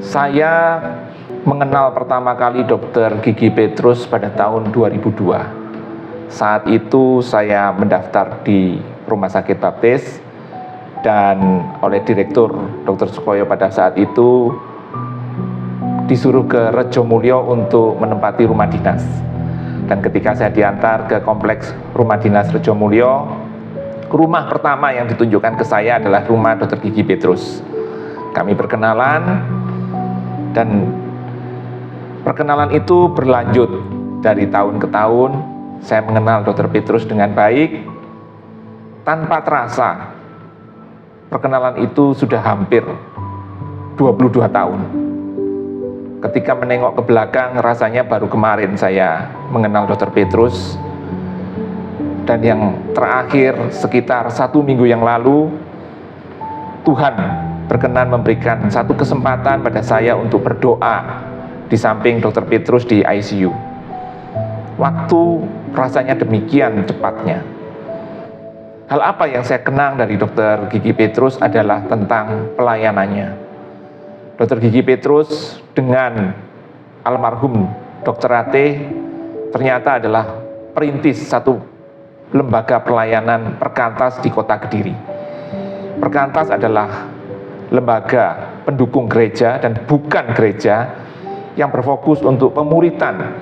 Saya mengenal pertama kali Dr. Gigi Petrus pada tahun 2002. Saat itu saya mendaftar di Rumah Sakit Baptis dan oleh Direktur Dr. Sukoyo pada saat itu disuruh ke Rejomulyo untuk menempati rumah dinas. Dan ketika saya diantar ke kompleks rumah dinas Rejomulyo, rumah pertama yang ditunjukkan ke saya adalah rumah Dr. Gigi Petrus. Kami berkenalan dan perkenalan itu berlanjut dari tahun ke tahun. Saya mengenal Dr. Petrus dengan baik. Tanpa terasa, perkenalan itu sudah hampir 22 tahun. Ketika menengok ke belakang, rasanya baru kemarin saya mengenal Dr. Petrus. Dan yang terakhir, sekitar 1 minggu yang lalu, Tuhan berkenan memberikan satu kesempatan pada saya untuk berdoa di samping Dr. Petrus di ICU. Waktu rasanya demikian cepatnya. Hal apa yang saya kenang dari Dr. Gigi Petrus adalah tentang pelayanannya. Dr. Gigi Petrus dengan almarhum Dr. Ate ternyata adalah perintis satu lembaga pelayanan Perkantas di Kota Kediri. Perkantas adalah lembaga pendukung gereja dan bukan gereja yang berfokus untuk pemuritan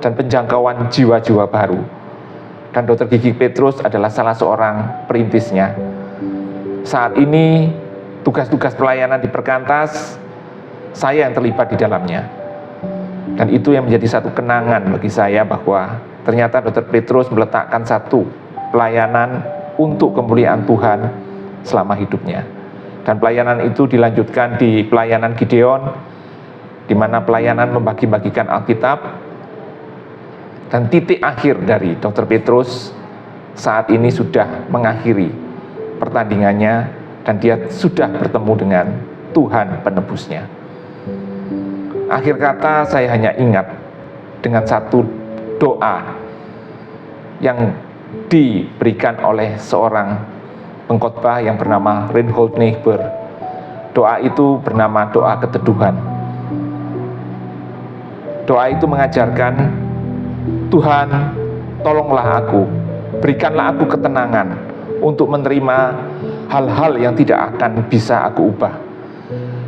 dan penjangkauan jiwa-jiwa baru. Dan Dr. Gigi Petrus adalah salah seorang perintisnya. Saat ini tugas-tugas pelayanan di Perkantas saya yang terlibat di dalamnya. Dan itu yang menjadi satu kenangan bagi saya bahwa ternyata Dr. Petrus meletakkan satu pelayanan untuk kemuliaan Tuhan selama hidupnya. Dan pelayanan itu dilanjutkan di pelayanan Gideon, di mana pelayanan membagi-bagikan Alkitab. Dan titik akhir dari Dr. Petrus saat ini sudah mengakhiri pertandingannya dan dia sudah bertemu dengan Tuhan penebusnya. Akhir kata saya hanya ingat dengan satu doa yang diberikan oleh seorang pengkhotbah yang bernama Reinhold Niebuhr. Doa itu bernama doa keteduhan. Doa itu mengajarkan, Tuhan, tolonglah aku, berikanlah aku ketenangan untuk menerima hal-hal yang tidak akan bisa aku ubah,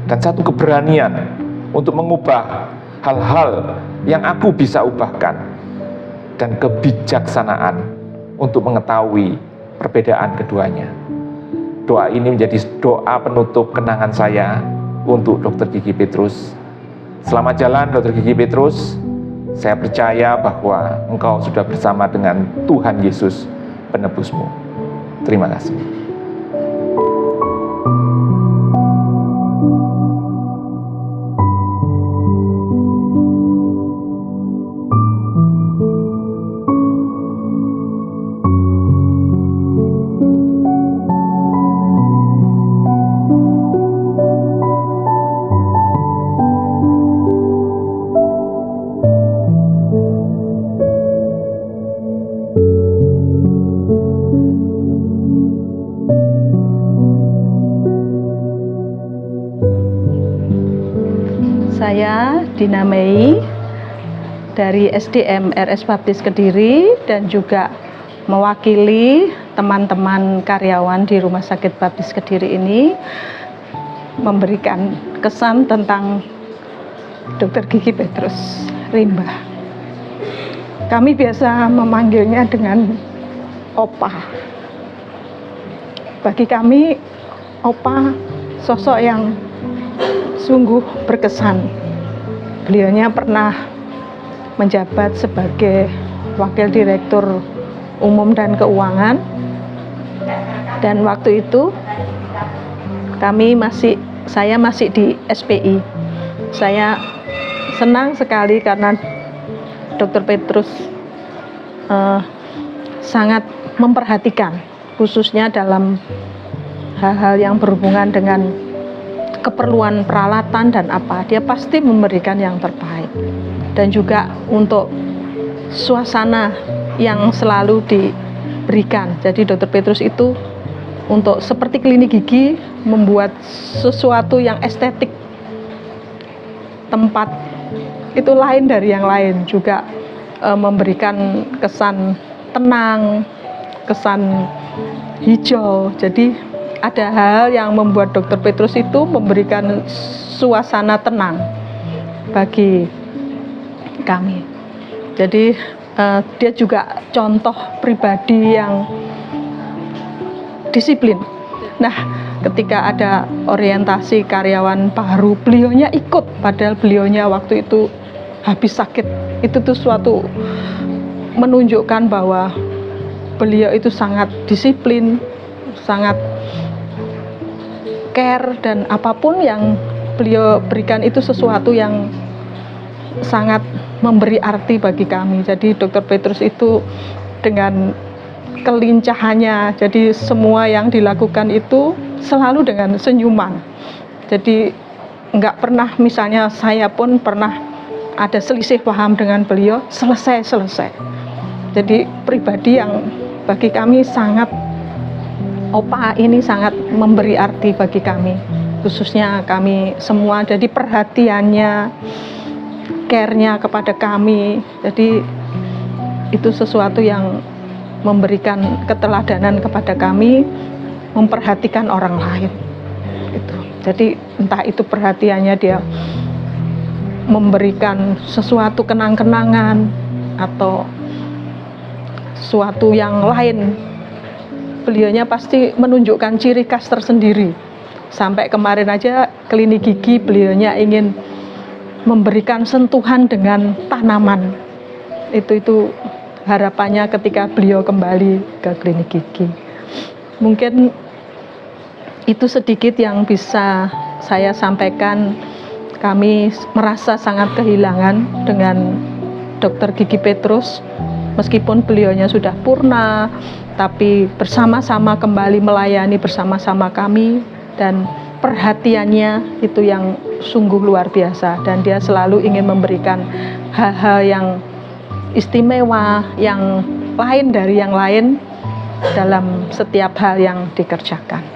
dan satu keberanian untuk mengubah hal-hal yang aku bisa ubahkan, dan kebijaksanaan untuk mengetahui perbedaan keduanya. Doa ini menjadi doa penutup kenangan saya untuk Dr. Gigi Petrus. Selamat jalan Dr. Gigi Petrus. Saya percaya bahwa engkau sudah bersama dengan Tuhan Yesus penebusmu. Terima kasih. Saya Dina Mei dari SDM RS Baptis Kediri dan juga mewakili teman-teman karyawan di Rumah Sakit Baptis Kediri ini memberikan kesan tentang Dr. Gigi Petrus Rimba. Kami biasa memanggilnya dengan Opa. Bagi kami, Opa sosok yang sungguh berkesan. Beliaunya pernah menjabat sebagai Wakil Direktur Umum dan Keuangan, dan waktu itu saya masih di SPI. Saya senang sekali karena Dr. Petrus sangat memperhatikan, khususnya dalam hal-hal yang berhubungan dengan keperluan peralatan dan apa, dia pasti memberikan yang terbaik. Dan juga untuk suasana yang selalu diberikan. Jadi Dr. Petrus itu untuk seperti klinik gigi membuat sesuatu yang estetik tempat itu lain dari yang lain, juga memberikan kesan tenang, kesan hijau. Jadi ada hal yang membuat Dr. Petrus itu memberikan suasana tenang bagi kami. Jadi dia juga contoh pribadi yang disiplin. Nah, ketika ada orientasi karyawan baru, beliaunya ikut, padahal beliaunya waktu itu habis sakit. Itu tuh suatu menunjukkan bahwa beliau itu sangat disiplin, sangat care, dan apapun yang beliau berikan itu sesuatu yang sangat memberi arti bagi kami. Jadi Dr. Petrus itu dengan kelincahannya, jadi semua yang dilakukan itu selalu dengan senyuman. Jadi nggak pernah, misalnya saya pun pernah ada selisih paham dengan beliau, selesai. Jadi pribadi yang bagi kami sangat, Opa ini sangat memberi arti bagi kami, khususnya kami semua. Jadi perhatiannya, care-nya kepada kami, jadi itu sesuatu yang memberikan keteladanan kepada kami, memperhatikan orang lain gitu. Jadi entah itu perhatiannya dia memberikan sesuatu kenang-kenangan atau sesuatu yang lain, beliaunya pasti menunjukkan ciri khas tersendiri. Sampai kemarin aja klinik gigi, beliaunya ingin memberikan sentuhan dengan tanaman. Itu harapannya ketika beliau kembali ke klinik gigi. Mungkin itu sedikit yang bisa saya sampaikan. Kami merasa sangat kehilangan dengan Dr. Gigi Petrus. Meskipun beliaunya sudah purna, tapi bersama-sama kembali melayani bersama-sama kami, dan perhatiannya itu yang sungguh luar biasa, dan dia selalu ingin memberikan hal-hal yang istimewa, yang lain dari yang lain dalam setiap hal yang dikerjakan,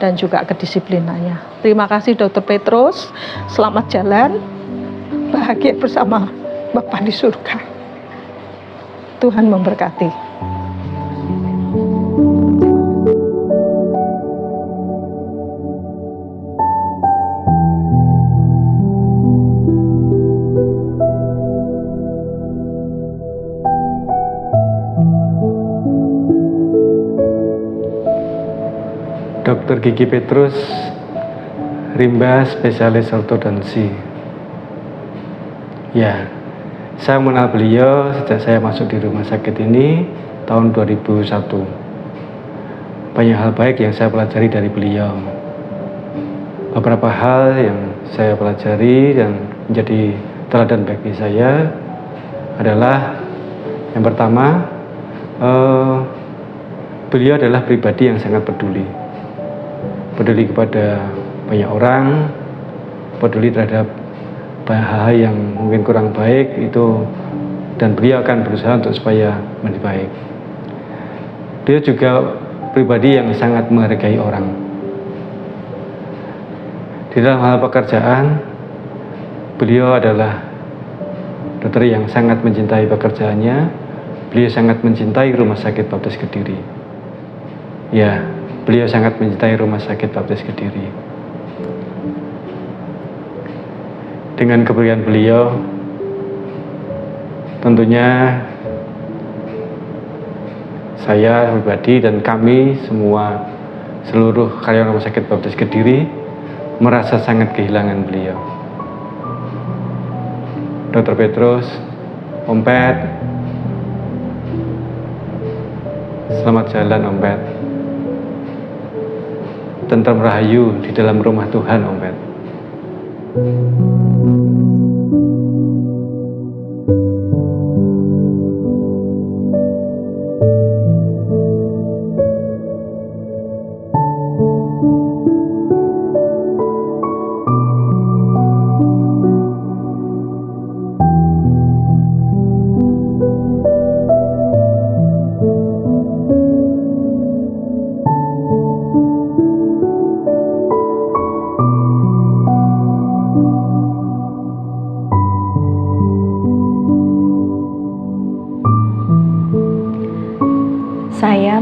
dan juga kedisiplinannya. Terima kasih Dr. Petrus, selamat jalan, bahagia bersama Bapa di surga. Tuhan memberkati. Dr. Gigi Petrus, Rimba spesialis ortodonsi. Ya, saya mengenal beliau sejak saya masuk di rumah sakit ini tahun 2001. Banyak hal baik yang saya pelajari dari beliau. Beberapa hal yang saya pelajari dan menjadi teladan bagi saya adalah, yang pertama, beliau adalah pribadi yang sangat peduli kepada banyak orang, peduli terhadap hal yang mungkin kurang baik itu, dan beliau akan berusaha untuk supaya menjadi baik. Dia juga pribadi yang sangat menghargai orang. Di dalam hal pekerjaan, beliau adalah dokter yang sangat mencintai pekerjaannya. Beliau sangat mencintai Rumah Sakit Baptis Kediri. Ya, beliau sangat mencintai Rumah Sakit Baptis Kediri. Dengan kepergian beliau, tentunya saya pribadi dan kami semua, seluruh karyawan Rumah Sakit Baptis Kediri, merasa sangat kehilangan beliau. Dr. Petrus, Om Pet, selamat jalan Om Pet. Tentram rahayu di dalam rumah Tuhan, Om Pet.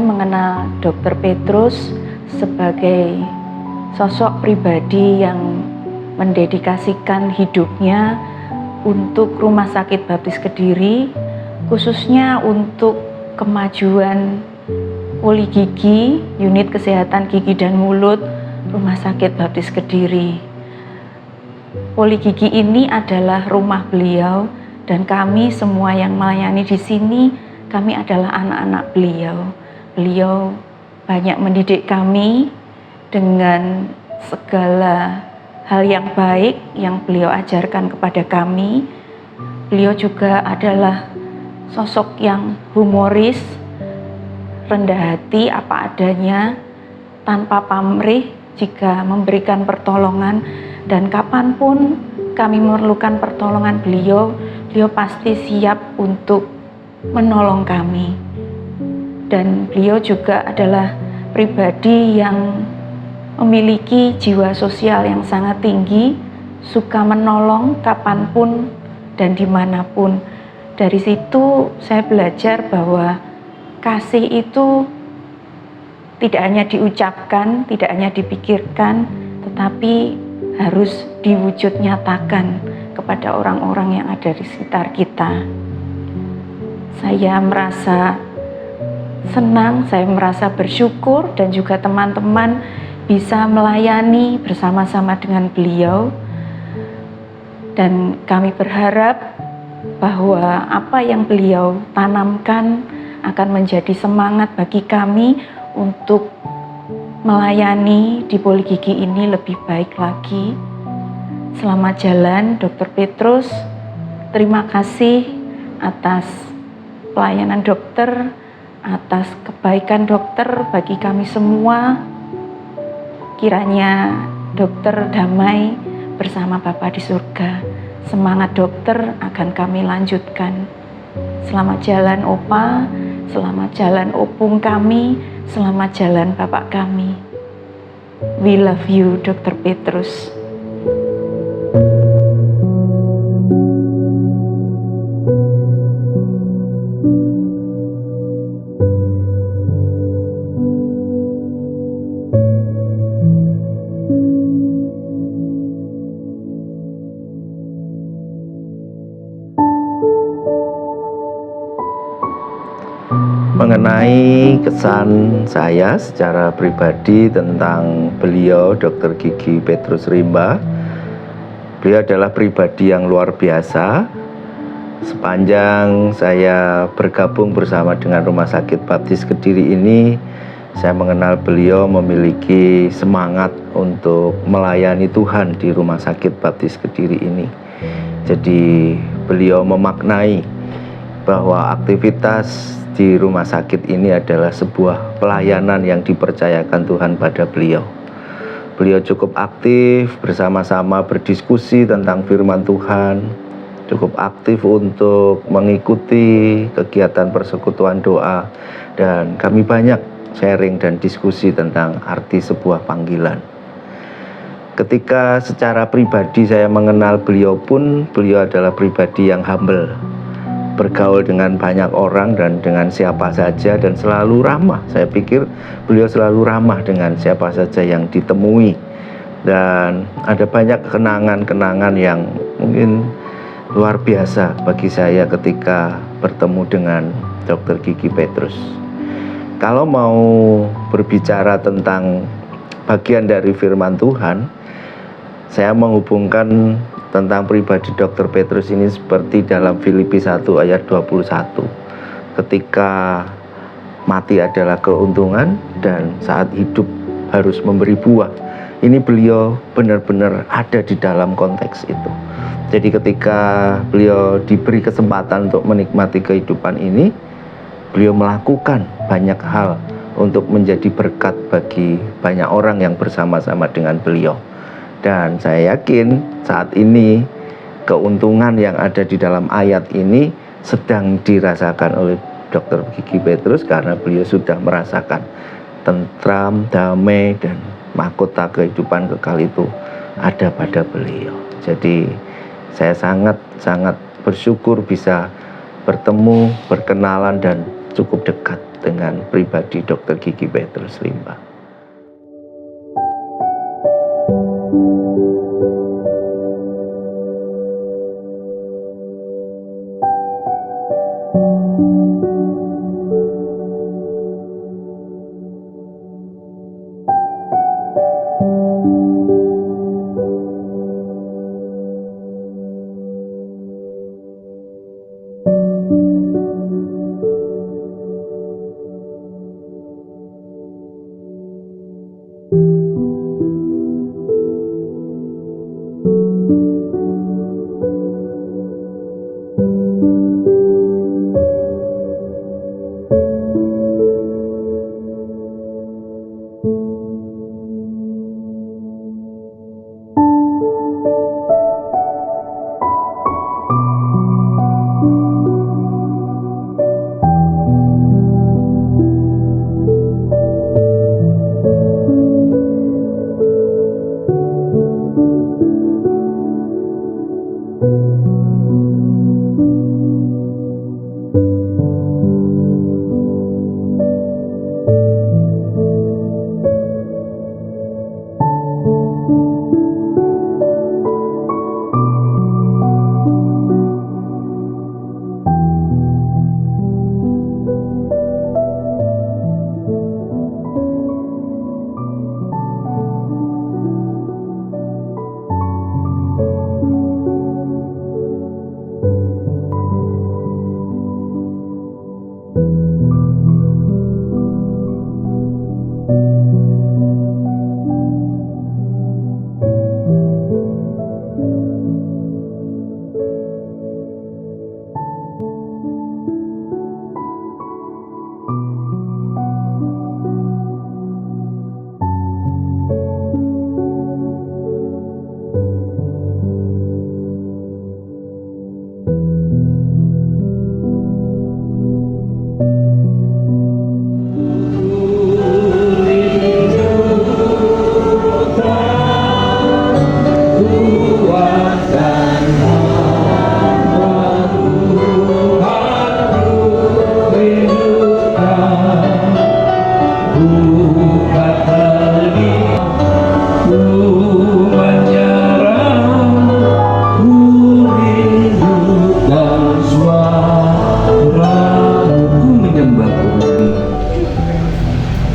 mengenal Dr. Petrus sebagai sosok pribadi yang mendedikasikan hidupnya untuk Rumah Sakit Baptis Kediri, khususnya untuk kemajuan poli gigi, unit kesehatan gigi dan mulut Rumah Sakit Baptis Kediri. Poli gigi ini adalah rumah beliau dan kami semua yang melayani di sini, kami adalah anak-anak beliau. Beliau banyak mendidik kami dengan segala hal yang baik yang beliau ajarkan kepada kami. Beliau juga adalah sosok yang humoris, rendah hati apa adanya, tanpa pamrih jika memberikan pertolongan, dan kapanpun kami memerlukan pertolongan beliau, beliau pasti siap untuk menolong kami. Dan beliau juga adalah pribadi yang memiliki jiwa sosial yang sangat tinggi, suka menolong kapanpun dan dimanapun. Dari situ saya belajar bahwa kasih itu tidak hanya diucapkan, tidak hanya dipikirkan, tetapi harus diwujud nyatakan kepada orang-orang yang ada di sekitar kita. Saya merasa senang, saya merasa bersyukur, dan juga teman-teman bisa melayani bersama-sama dengan beliau, dan kami berharap bahwa apa yang beliau tanamkan akan menjadi semangat bagi kami untuk melayani di poli gigi ini lebih baik lagi. Selamat jalan Dr. Petrus, terima kasih atas pelayanan dokter, atas kebaikan dokter bagi kami semua. Kiranya dokter damai bersama Bapa di surga. Semangat dokter akan kami lanjutkan. Selamat jalan Opa, selamat jalan opung kami, selamat jalan Bapak kami. We love you Dr. Petrus. Mengenai kesan saya secara pribadi tentang beliau, Dr. Gigi Petrus Rimba, beliau adalah pribadi yang luar biasa. Sepanjang saya bergabung bersama dengan Rumah Sakit Baptis Kediri ini, saya mengenal beliau memiliki semangat untuk melayani Tuhan di Rumah Sakit Baptis Kediri ini. Jadi beliau memaknai bahwa aktivitas di rumah sakit ini adalah sebuah pelayanan yang dipercayakan Tuhan pada beliau. Beliau cukup aktif bersama-sama berdiskusi tentang firman Tuhan, cukup aktif untuk mengikuti kegiatan persekutuan doa, dan kami banyak sharing dan diskusi tentang arti sebuah panggilan. Ketika secara pribadi saya mengenal beliau pun, beliau adalah pribadi yang humble, bergaul dengan banyak orang dan dengan siapa saja, dan selalu ramah. Saya pikir beliau selalu ramah dengan siapa saja yang ditemui, dan ada banyak kenangan-kenangan yang mungkin luar biasa bagi saya ketika bertemu dengan Dr. Gigi Petrus. Kalau mau berbicara tentang bagian dari firman Tuhan, saya menghubungkan tentang pribadi Dr. Petrus ini seperti dalam Filipi 1 ayat 21. Ketika mati adalah keuntungan dan saat hidup harus memberi buah. Ini beliau benar-benar ada di dalam konteks itu. Jadi ketika beliau diberi kesempatan untuk menikmati kehidupan ini, beliau melakukan banyak hal untuk menjadi berkat bagi banyak orang yang bersama-sama dengan beliau. Dan saya yakin saat ini keuntungan yang ada di dalam ayat ini sedang dirasakan oleh Dr. Gigi Petrus, karena beliau sudah merasakan tentram, damai, dan mahkota kehidupan kekal itu ada pada beliau. Jadi saya sangat bersyukur bisa bertemu, berkenalan, dan cukup dekat dengan pribadi Dr. Gigi Petrus Rimba.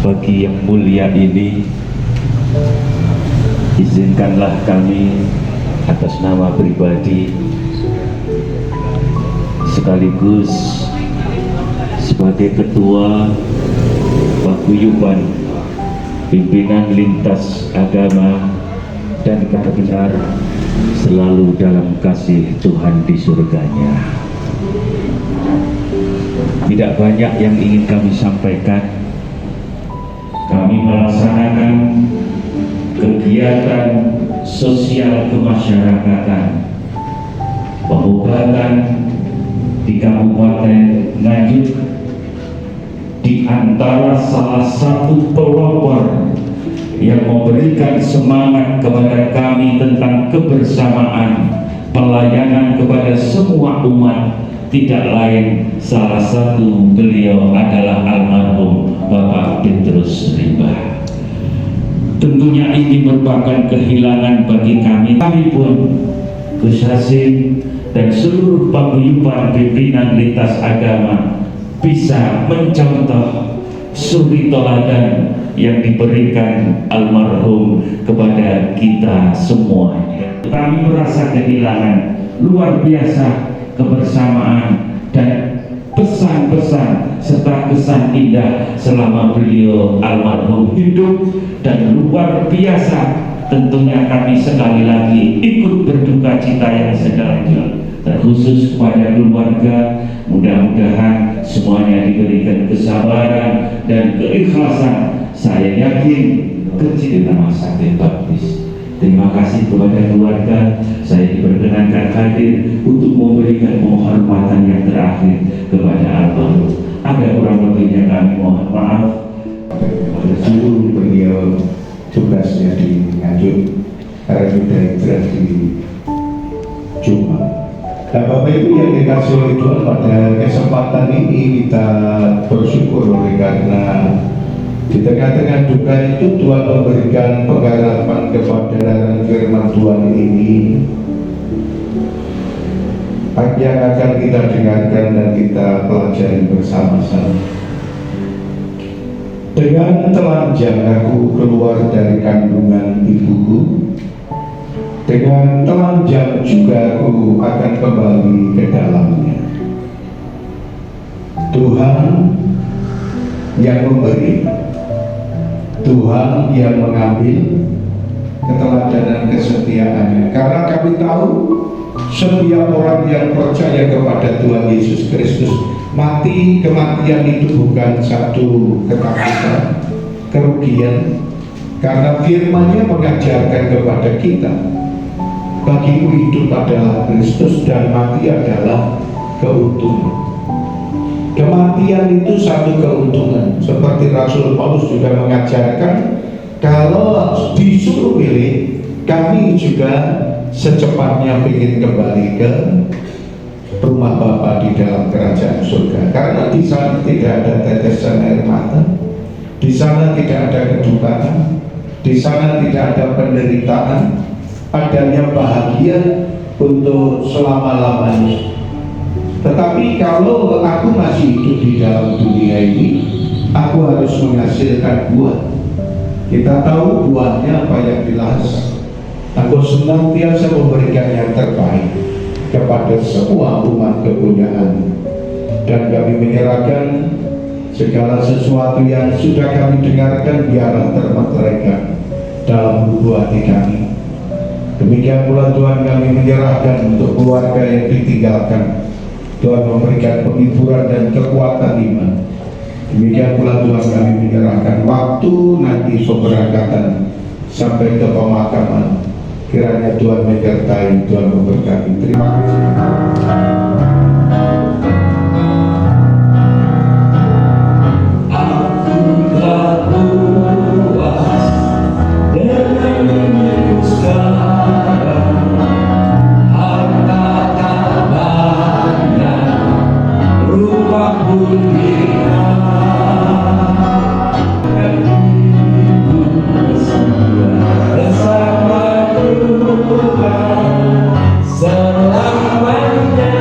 Pagi yang mulia ini, izinkanlah kami atas nama pribadi sekaligus sebagai ketua paguyuban pimpinan lintas agama dan benar selalu dalam kasih Tuhan di surganya. Tidak banyak yang ingin kami sampaikan. Kami melaksanakan kegiatan sosial kemasyarakatan, pengobatan di Kabupaten Nganjuk, di antara salah satu pelopor yang memberikan semangat kepada kami tentang kebersamaan, pelayanan kepada semua umat, tidak lain salah satu beliau adalah almarhum Bapak Petrus Rimba. Tentunya ini merupakan kehilangan bagi kami. Kami pun Gus Hasim dan seluruh paguyuban pimpinan lintas agama bisa mencontoh suri teladan yang diberikan almarhum kepada kita semuanya. Kami merasa kehilangan luar biasa kebersamaan dan pesan-pesan serta kesan indah selama beliau almarhum hidup, dan luar biasa tentunya kami sekali lagi ikut berduka cita yang sedalam, terkhusus kepada keluarga. Mudah-mudahan semuanya diberikan kesabaran dan keikhlasan. Saya yakin kecil Rumah Sakit Baptis. Terima kasih kepada keluarga. Saya diperkenankan hadir untuk memberikan penghormatan yang terakhir kepada almarhum. Ada kurang lebihnya kami mohon maaf. Pada seluruh beliau tugasnya di Nganjuk, karena sudah hijrah di Jumat. Bapak Bapak Ibu yang dikasih oleh Tuhan, pada kesempatan ini kita bersyukur oleh karena di tengah-tengah duka itu Tuhan memberikan pengharapan kepada dalam firman Tuhan ini yang akan kita dengarkan dan kita pelajari bersama-sama. Dengan telanjang aku keluar dari kandungan ibuku, dengan telanjang juga aku akan kembali ke dalamnya. Tuhan yang memberi, Tuhan yang mengambil keteladanan kesetiaannya. Karena kami tahu setiap orang yang percaya kepada Tuhan Yesus Kristus, kematian itu bukan satu ketakutan, kerugian, karena firman-Nya mengajarkan kepada kita, bagimu hidup adalah Kristus dan mati adalah keuntungan. Kematian itu satu keuntungan, seperti Rasul Paulus juga mengajarkan, kalau disuruh pilih, kami juga secepatnya ingin kembali ke rumah Bapa di dalam kerajaan surga, karena di sana tidak ada tetesan air mata, di sana tidak ada kedukaan, di sana tidak ada penderitaan, adanya bahagia untuk selama-lamanya. Tetapi kalau aku masih hidup di dalam dunia ini, aku harus menghasilkan buah. Kita tahu buahnya apa yang dilahas. Aku senantiasa memberikan yang terbaik kepada semua umat kepunyaan, dan kami menyerahkan segala sesuatu yang sudah kami dengarkan biarlah termateraikan dalam lubuk hati kami. Demikian pula Tuhan, kami menyerahkan untuk keluarga yang ditinggalkan, Tuhan memberikan penghiburan dan kekuatan iman. Demikian pula Tuhan, kami menyerahkan waktu nanti pemberangkatan sampai ke pemakaman. Kiranya Tuhan menyertai, Tuhan memberkati. Terima kasih. Selamanya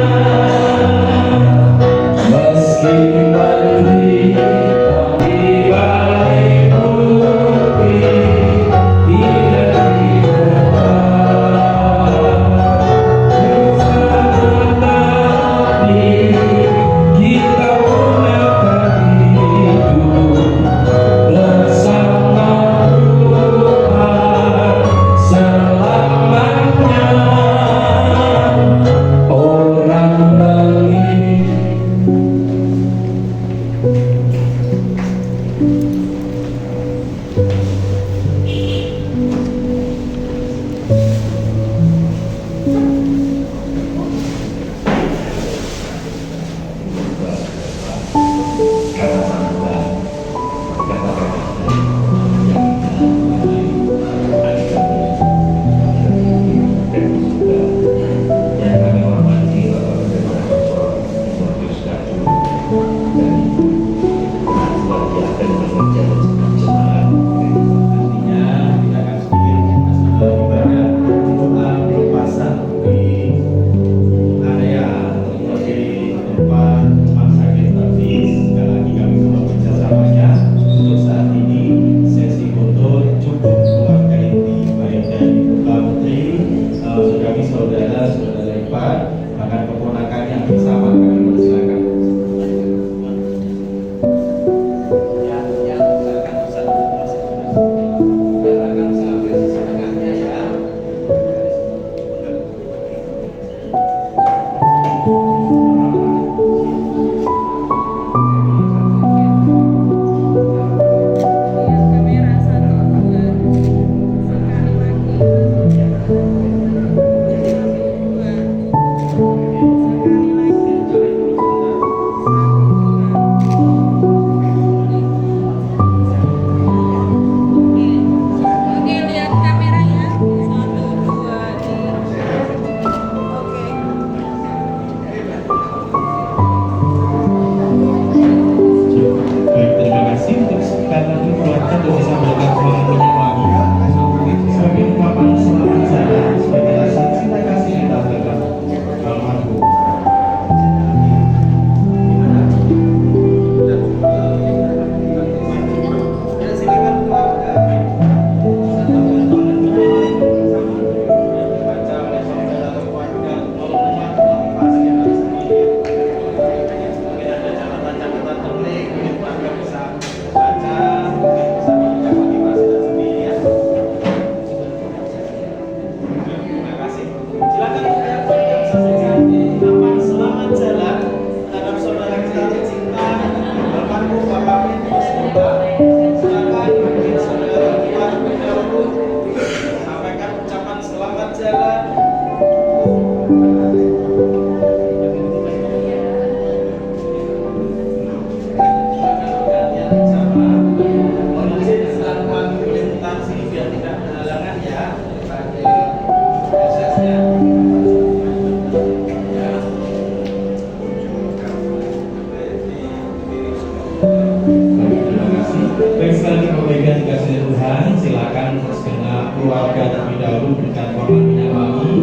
keluarga terlebih dahulu berikan hormat minyak wangi,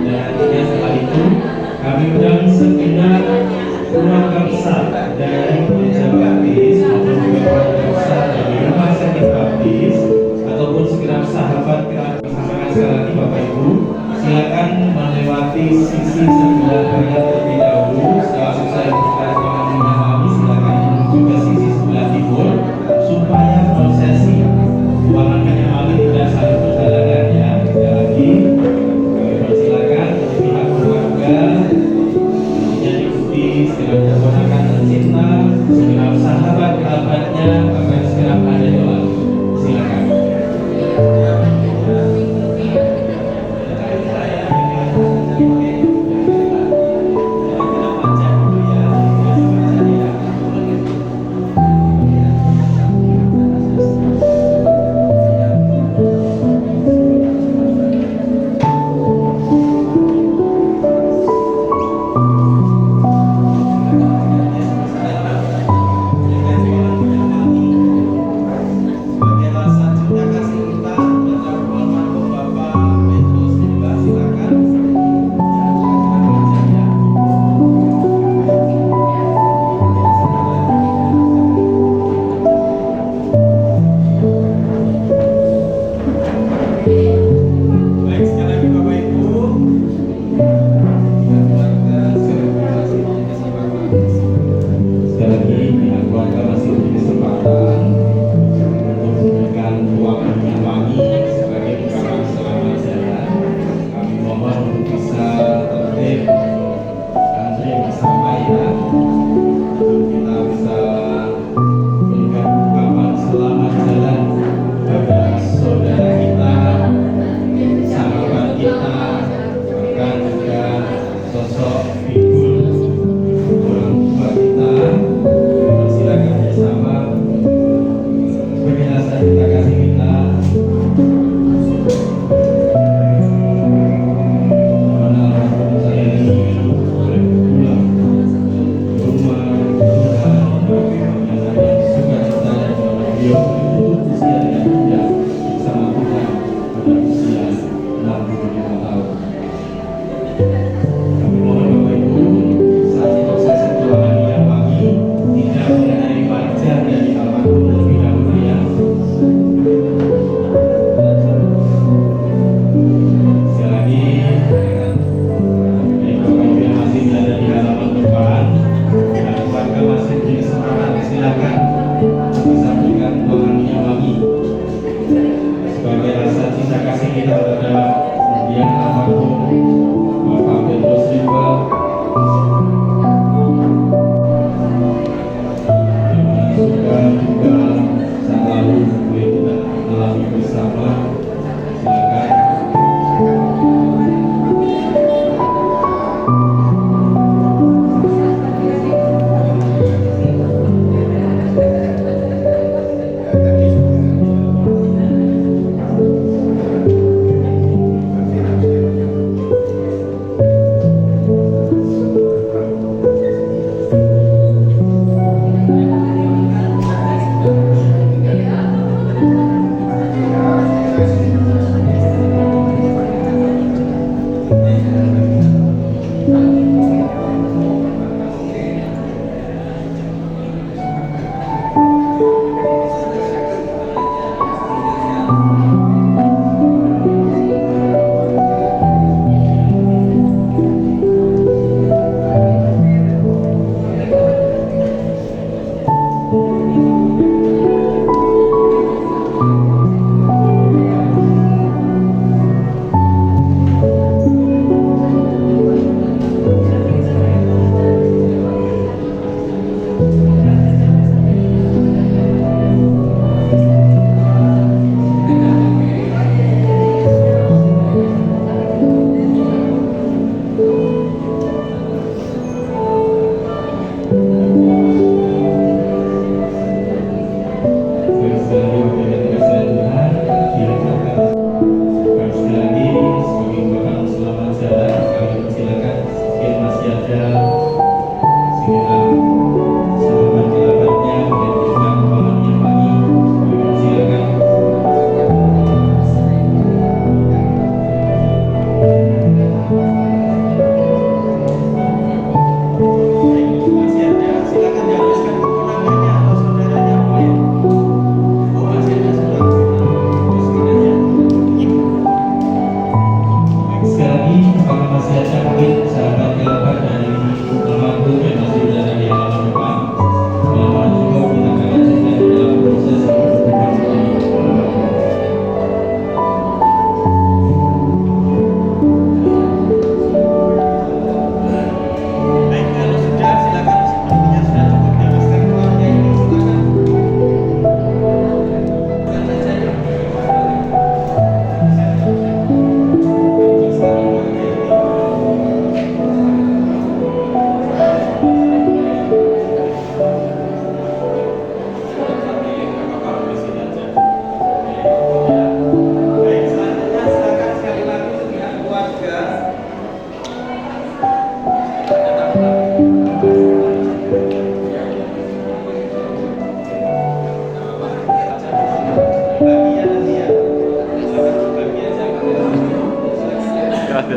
dan nantinya setelah itu kami undang segenap keluarga besar dari gereja baptis maupun juga keluarga besar dari rumah sakit baptis ataupun segenap sahabat kerabat. Sampaikan sekali lagi Bapak Ibu, silakan melewati sisi sebelah kanan terlebih dahulu. Setelah selesai memberikan hormat minyak wangi, silakan menuju ke sisi sebelah timur supaya prosesi ruangan minyak wangi tidak saling berhalangan ya. Sekali lagi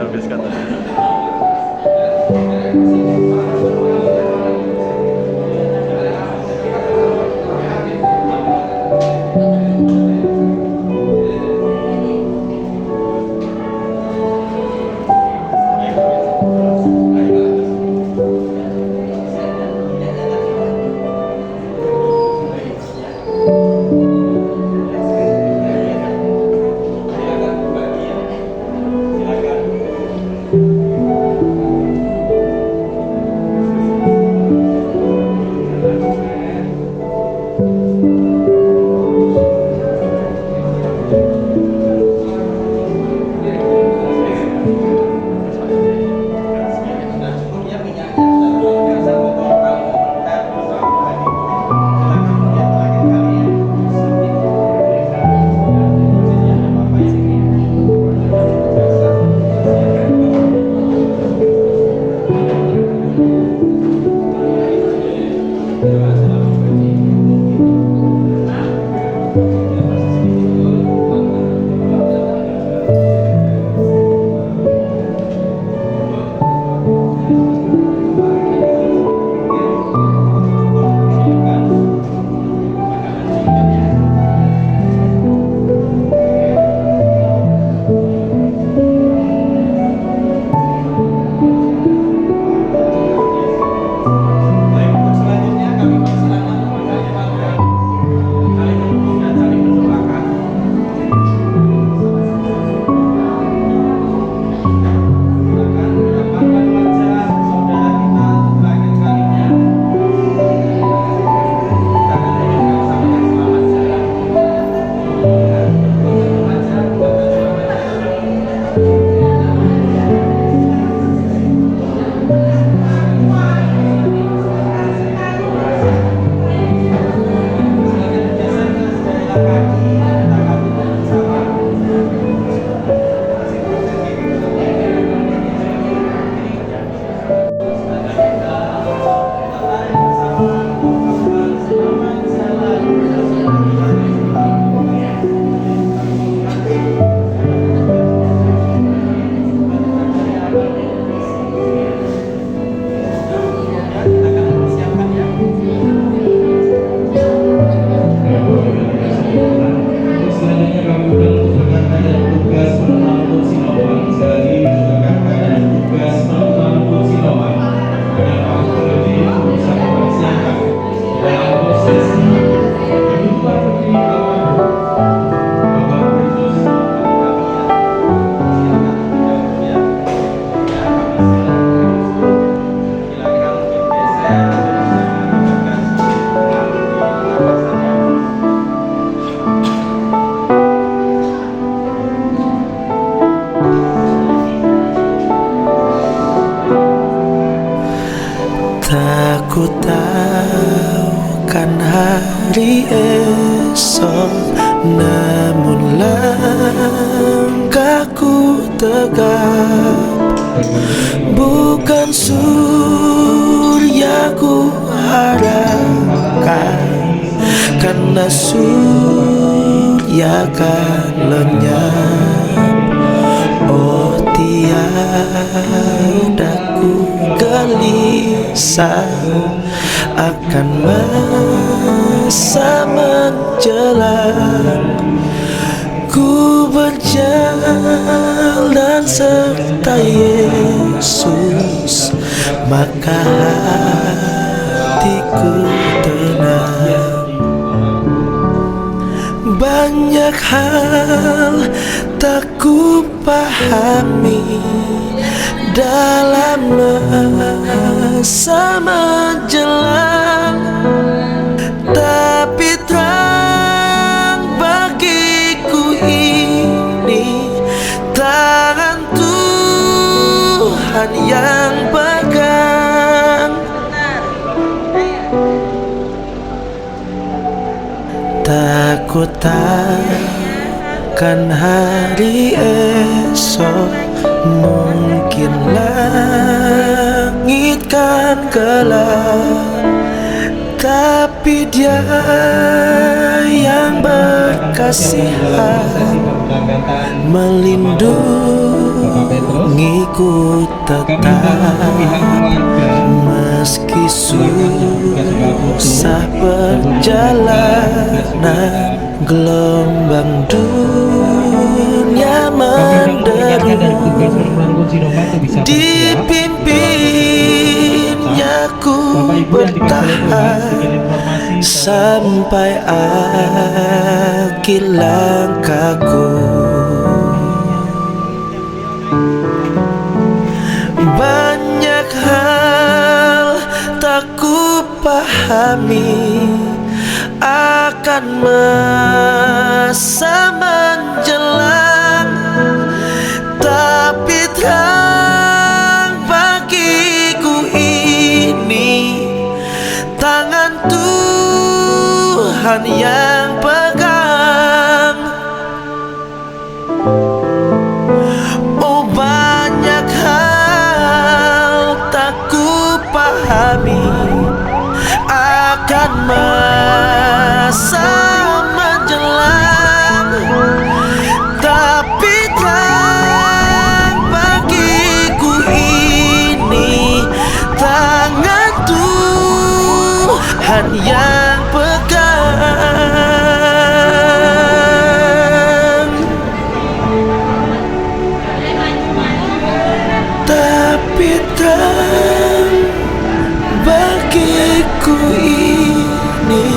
habis katanya. Ku tahu kan hari esok, namun langkahku tegap. Bukan surya ku harapkan, karena surya kan lenyap. Oh, tiada ku gelisah akan masa menjelang. Ku berjalan serta Yesus, maka hatiku tenang. Banyak hal tak ku pahami dalam masa menjelang, tapi terang bagiku ini tangan Tuhan yang pegang. Takut takkan hari esok, mungkin langit kan gelap, tapi Dia yang berkasihan melindungi ngikut tetap meski susah perjalanan gelombang dunia menderu dipimpinnya ku bertahan sampai akhir langkahku. Banyak hal tak ku pahami akan masa menjelang, tapi terang bagiku ini tangan Tuhan yang pegang. Oh, banyak hal tak ku pahami akan masa menjelang, tapi terang bagiku ini tangan Tuhan yang pegang. Tapi terang bagiku ini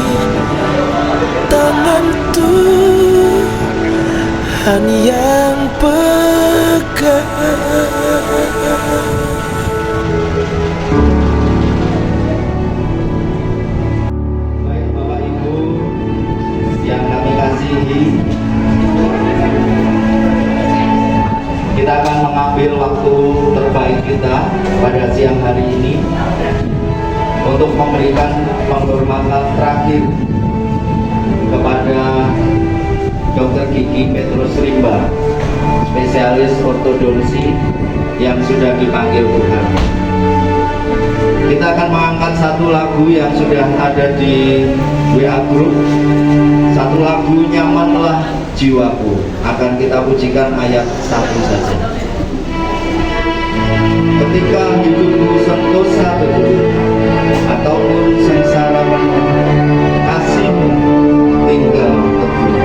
tangan Tuhan yang pegang. Baik Bapak Ibu yang kami kasihi, kita akan mengambil waktu terbaik kita pada siang hari ini untuk memberikan penghormatan terakhir kepada Dr. Gigi Petrus Rimba, spesialis ortodonsi yang sudah dipanggil Tuhan. Kita akan mengangkat satu lagu yang sudah ada di WA Group. Satu lagu Nyamanlah Jiwaku. Akan kita pujikan ayat 1 saja. Ketika hidupmu sentosa betul ataupun sengsara penuh, kasihmu tinggal teguh.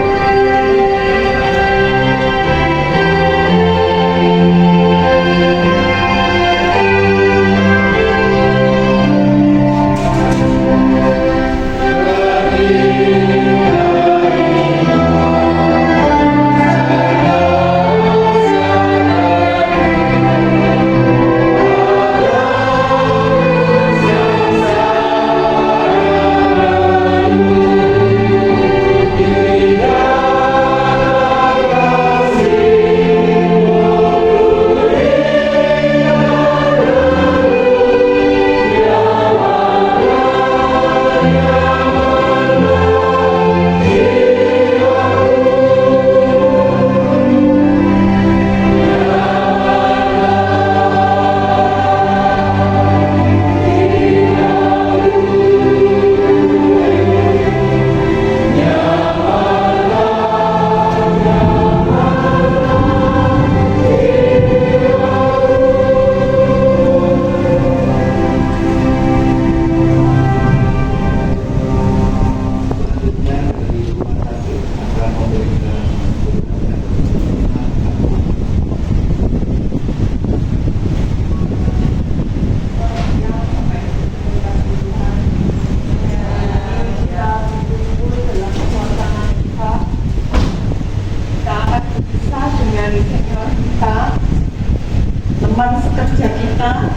teman sekerja kita,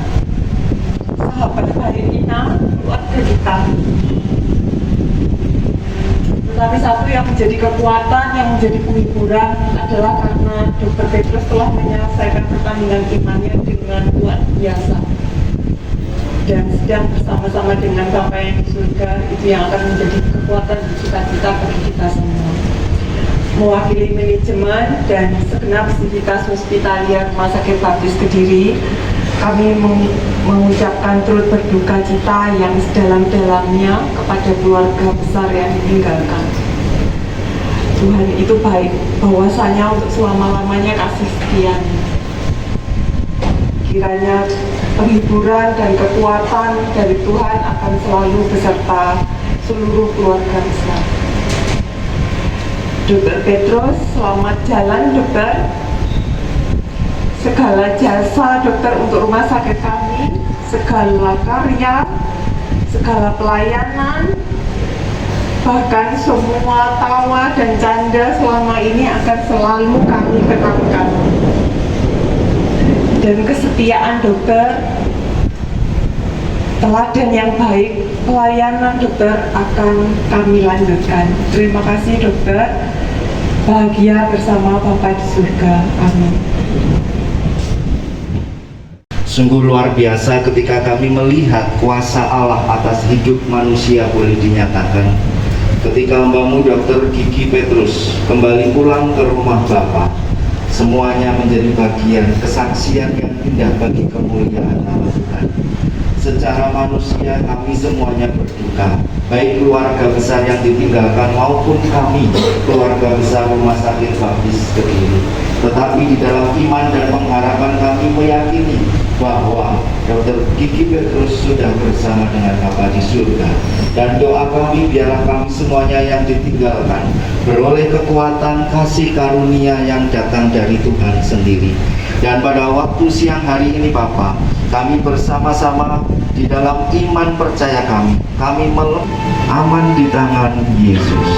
sahabat baik kita, keluarga kita. Tetapi satu yang menjadi kekuatan, yang menjadi penghiburan adalah karena Dr. Petrus telah menyelesaikan pertandingan imannya dengan luar biasa dan sedang bersama-sama dengan Bapa yang di surga. Itu yang akan menjadi kekuatan dan cita-cita bagi kita semua. Mewakili manajemen dan segenap sivitas hospitalia Rumah Sakit Baptis Kediri, kami mengucapkan turut berduka cita yang sedalam-dalamnya kepada keluarga besar yang ditinggalkan. Tuhan itu baik, bahwasanya untuk selama-lamanya kasih setianya. kiranya penghiburan dan kekuatan dari Tuhan akan selalu beserta seluruh keluarga besar. Dokter Petrus, selamat jalan dokter. Segala jasa dokter untuk rumah sakit kami, segala karya, segala pelayanan, bahkan semua tawa dan canda selama ini akan selalu kami kenangkan. Dan kesetiaan dokter, teladan yang baik, pelayanan dokter akan kami lanjutkan. Terima kasih dokter, bahagia bersama Bapa di surga. Amin. Sungguh luar biasa ketika kami melihat kuasa Allah atas hidup manusia boleh dinyatakan. Ketika hambamu Dr. Gigi Petrus kembali pulang ke rumah Bapa, semuanya menjadi bagian kesaksian yang indah bagi kemuliaan nama Tuhan. Secara manusia kami semuanya berduka, baik keluarga besar yang ditinggalkan maupun kami, keluarga besar Rumah Sakit Baptis Kediri. Tetapi di dalam iman dan pengharapan kami meyakini bahwa Dr. Gigi Petrus sudah bersama dengan Bapa di surga. Dan doa kami biarlah kami semuanya yang ditinggalkan beroleh kekuatan kasih karunia yang datang dari Tuhan sendiri. Dan pada waktu siang hari ini Bapa, kami bersama-sama di dalam iman percaya kami aman di tangan Yesus.